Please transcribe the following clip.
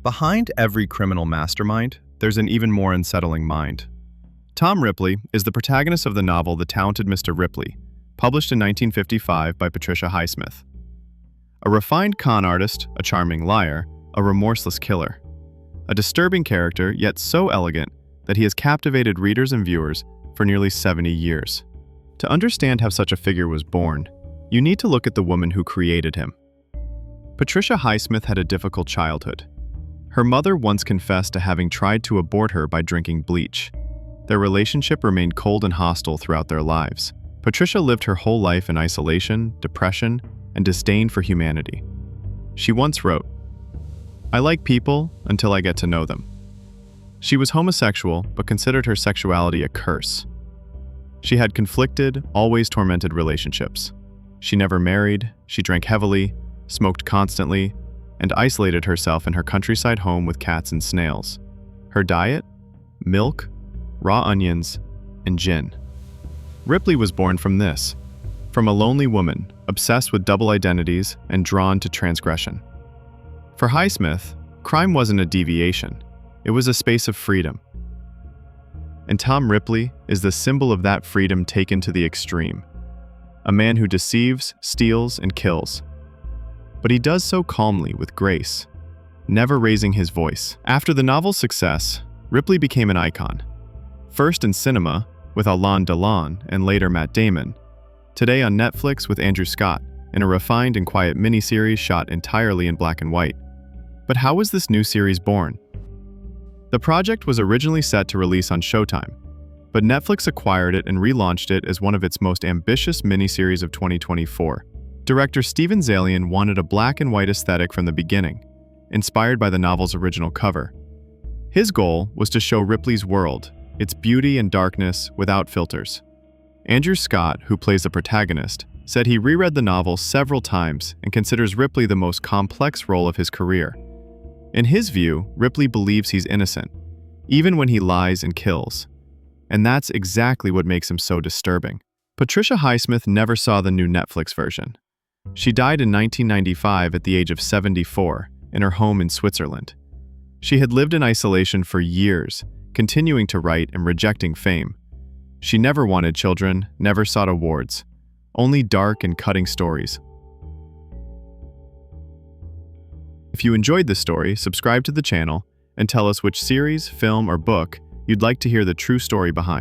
Behind every criminal mastermind, there's an even more unsettling mind. Tom Ripley is the protagonist of the novel The Talented Mr. Ripley, published in 1955 by Patricia Highsmith. A refined con artist, a charming liar, a remorseless killer. A disturbing character, yet so elegant that he has captivated readers and viewers for nearly 70 years. To understand how such a figure was born, you need to look at the woman who created him. Patricia Highsmith had a difficult childhood. Her mother once confessed to having tried to abort her by drinking bleach. Their relationship remained cold and hostile throughout their lives. Patricia lived her whole life in isolation, depression, and disdain for humanity. She once wrote, "I like people until I get to know them." She was homosexual, but considered her sexuality a curse. She had conflicted, always tormented relationships. She never married, she drank heavily, smoked constantly, and isolated herself in her countryside home with cats and snails. Her diet? Milk, raw onions, and gin. Ripley was born from this, from a lonely woman, obsessed with double identities and drawn to transgression. For Highsmith, crime wasn't a deviation, it was a space of freedom. And Tom Ripley is the symbol of that freedom taken to the extreme. A man who deceives, steals, and kills. But he does so calmly, with grace, never raising his voice. After the novel's success, Ripley became an icon. First in cinema, with Alain Delon and later Matt Damon. Today on Netflix with Andrew Scott, in a refined and quiet miniseries shot entirely in black and white. But how was this new series born? The project was originally set to release on Showtime, but Netflix acquired it and relaunched it as one of its most ambitious miniseries of 2024. Director Steven Zalian wanted a black and white aesthetic from the beginning, inspired by the novel's original cover. His goal was to show Ripley's world, its beauty and darkness, without filters. Andrew Scott, who plays the protagonist, said he reread the novel several times and considers Ripley the most complex role of his career. In his view, Ripley believes he's innocent, even when he lies and kills. And that's exactly what makes him so disturbing. Patricia Highsmith never saw the new Netflix version. She died in 1995 at the age of 74 in her home in Switzerland. She had lived in isolation for years, continuing to write and rejecting fame. She never wanted children, never sought awards, only dark and cutting stories. If you enjoyed this story, subscribe to the channel and tell us which series, film, or book you'd like to hear the true story behind.